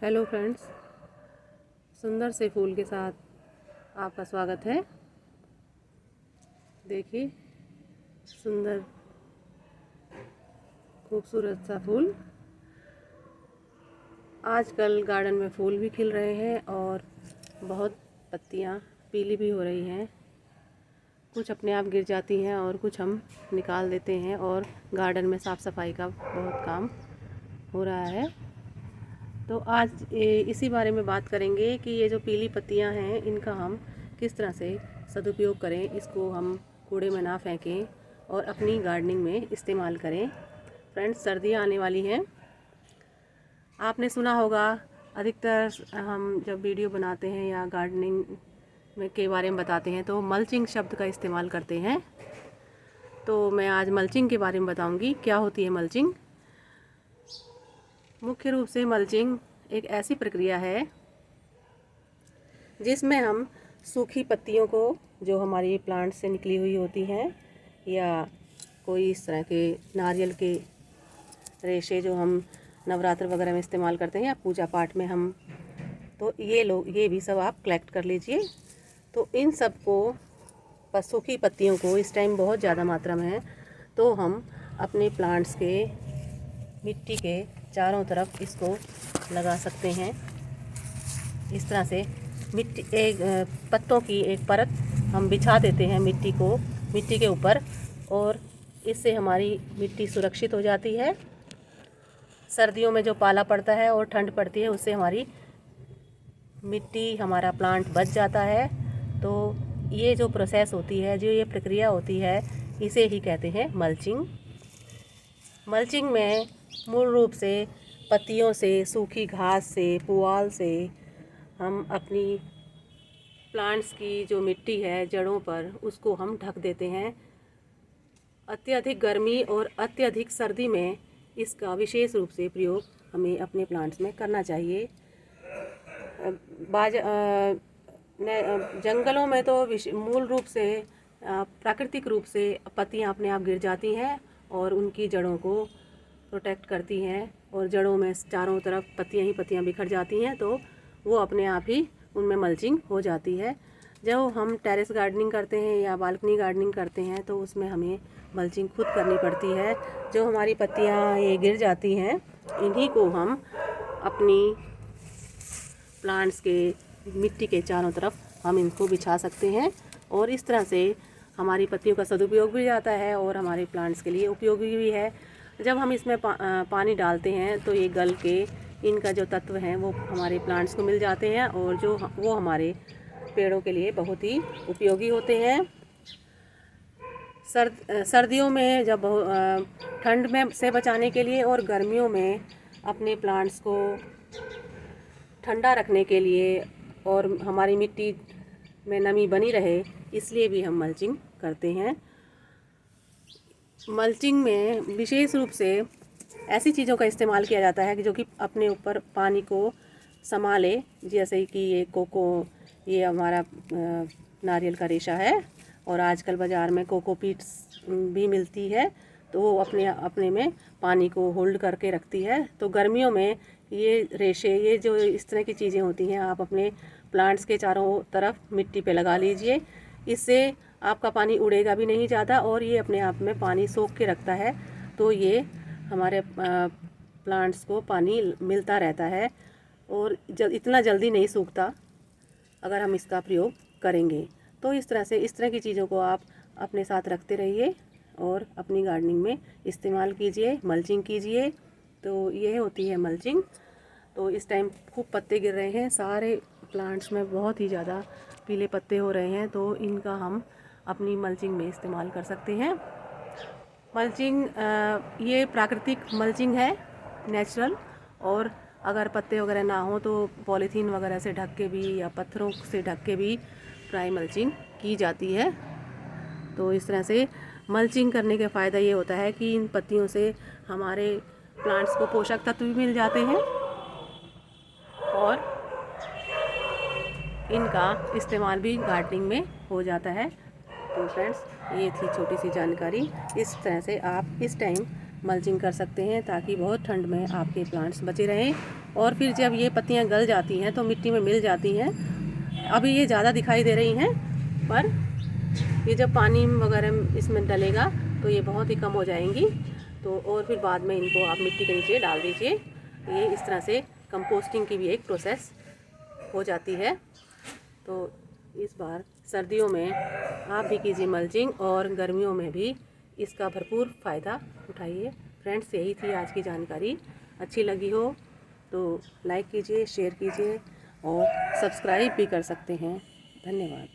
Hello friends, सुंदर से फूल के साथ आपका स्वागत है। देखिए, सुंदर खूबसूरत सा फूल। आजकल गार्डन में फूल भी खिल रहे हैं और बहुत पत्तियां पीली भी हो रही हैं। कुछ अपने आप गिर जाती हैं और कुछ हम निकाल देते हैं और गार्डन में साफ़ सफाई का बहुत काम हो रहा है। तो आज इसी बारे में बात करेंगे कि ये जो पीली पत्तियां हैं इनका हम किस तरह से सदुपयोग करें, इसको हम कूड़े में ना फेंकें और अपनी गार्डनिंग में इस्तेमाल करें। फ्रेंड्स, सर्दियां आने वाली हैं। आपने सुना होगा, अधिकतर हम जब वीडियो बनाते हैं या गार्डनिंग में के बारे में बताते हैं तो मल्चिंग शब्द का इस्तेमाल करते हैं। तो मैं आज मल्चिंग के बारे में बताऊंगी क्या होती है मल्चिंग। मुख्य रूप से मल्चिंग एक ऐसी प्रक्रिया है जिसमें हम सूखी पत्तियों को, जो हमारी प्लांट से निकली हुई होती हैं, या कोई इस तरह के नारियल के रेशे जो हम नवरात्र वगैरह में इस्तेमाल करते हैं या पूजा पाठ में हम, तो ये भी सब आप कलेक्ट कर लीजिए। तो इन सब को, सूखी पत्तियों को इस टाइम बहुत ज़्यादा मात्रा में है, तो हम अपने प्लांट्स के मिट्टी के चारों तरफ इसको लगा सकते हैं। इस तरह से पत्तों की एक परत हम बिछा देते हैं मिट्टी के ऊपर, और इससे हमारी मिट्टी सुरक्षित हो जाती है। सर्दियों में जो पाला पड़ता है और ठंड पड़ती है, उससे हमारी मिट्टी, हमारा प्लांट बच जाता है। तो ये जो प्रोसेस होती है, जो ये प्रक्रिया होती है, इसे ही कहते हैं मल्चिंग। मल्चिंग में मूल रूप से पत्तियों से, सूखी घास से, पुआल से हम अपनी प्लांट्स की जो मिट्टी है जड़ों पर, उसको हम ढक देते हैं। अत्यधिक गर्मी और अत्यधिक सर्दी में इसका विशेष रूप से प्रयोग हमें अपने प्लांट्स में करना चाहिए। जंगलों में तो मूल रूप से प्राकृतिक रूप से पत्तियां अपने आप गिर जाती हैं और उनकी जड़ों को प्रोटेक्ट करती हैं, और जड़ों में चारों तरफ पत्तियां ही पत्तियां बिखर जाती हैं, तो वो अपने आप ही उनमें मल्चिंग हो जाती है। जब हम टेरेस गार्डनिंग करते हैं या बालकनी गार्डनिंग करते हैं तो उसमें हमें मल्चिंग खुद करनी पड़ती है। जो हमारी पत्तियां ये गिर जाती हैं, इन्हीं को हम अपनी प्लांट्स के मिट्टी के चारों तरफ हम इनको बिछा सकते हैं, और इस तरह से हमारी पत्तियों का सदुपयोग भी जाता है और हमारे प्लांट्स के लिए उपयोगी भी है। जब हम इसमें पानी डालते हैं तो ये गल के इनका जो तत्व हैं वो हमारे प्लांट्स को मिल जाते हैं, और वो हमारे पेड़ों के लिए बहुत ही उपयोगी होते हैं। सर्दियों में जब ठंड में से बचाने के लिए और गर्मियों में अपने प्लांट्स को ठंडा रखने के लिए और हमारी मिट्टी में नमी बनी रहे, इसलिए भी हम मल्चिंग करते हैं। मल्चिंग में विशेष रूप से ऐसी चीज़ों का इस्तेमाल किया जाता है कि जो कि अपने ऊपर पानी को संभाले, जैसे कि ये हमारा नारियल का रेशा है, और आजकल बाज़ार में कोकोपीट्स भी मिलती है, तो वो अपने में पानी को होल्ड करके रखती है। तो गर्मियों में ये रेशे, ये जो इस तरह की चीज़ें होती हैं, आप अपने प्लांट्स के चारों तरफ मिट्टी पे लगा लीजिए। इससे आपका पानी उड़ेगा भी नहीं ज़्यादा, और ये अपने आप में पानी सोख के रखता है, तो ये हमारे प्लांट्स को पानी मिलता रहता है और इतना जल्दी नहीं सूखता अगर हम इसका प्रयोग करेंगे। तो इस तरह की चीज़ों को आप अपने साथ रखते रहिए और अपनी गार्डनिंग में इस्तेमाल कीजिए, मल्चिंग कीजिए। तो ये होती है मल्चिंग। तो इस टाइम खूब पत्ते गिर रहे हैं, सारे प्लांट्स में बहुत ही ज़्यादा पीले पत्ते हो रहे हैं, तो इनका हम अपनी मल्चिंग में इस्तेमाल कर सकते हैं। मल्चिंग ये प्राकृतिक मल्चिंग है, नेचुरल। और अगर पत्ते वगैरह ना हो तो पॉलीथीन वगैरह से ढक के भी या पत्थरों से ढक के भी ड्राई मल्चिंग की जाती है। तो इस तरह से मल्चिंग करने का फ़ायदा ये होता है कि इन पत्तियों से हमारे प्लांट्स को पोषक तत्व भी मिल जाते हैं और इनका इस्तेमाल भी गार्डनिंग में हो जाता है। तो फ्रेंड्स, ये थी छोटी सी जानकारी। इस तरह से आप इस टाइम मल्चिंग कर सकते हैं, ताकि बहुत ठंड में आपके प्लांट्स बचे रहें। और फिर जब ये पत्तियां गल जाती हैं तो मिट्टी में मिल जाती हैं। अभी ये ज़्यादा दिखाई दे रही हैं, पर ये जब पानी वगैरह इसमें डलेगा तो ये बहुत ही कम हो जाएंगी। तो और फिर बाद में इनको आप मिट्टी के नीचे डाल दीजिए। ये इस तरह से कंपोस्टिंग की भी एक प्रोसेस हो जाती है। तो इस बार सर्दियों में आप भी कीजिए मल्चिंग, और गर्मियों में भी इसका भरपूर फ़ायदा उठाइए। फ्रेंड्स, यही थी आज की जानकारी। अच्छी लगी हो तो लाइक कीजिए, शेयर कीजिए और सब्सक्राइब भी कर सकते हैं। धन्यवाद।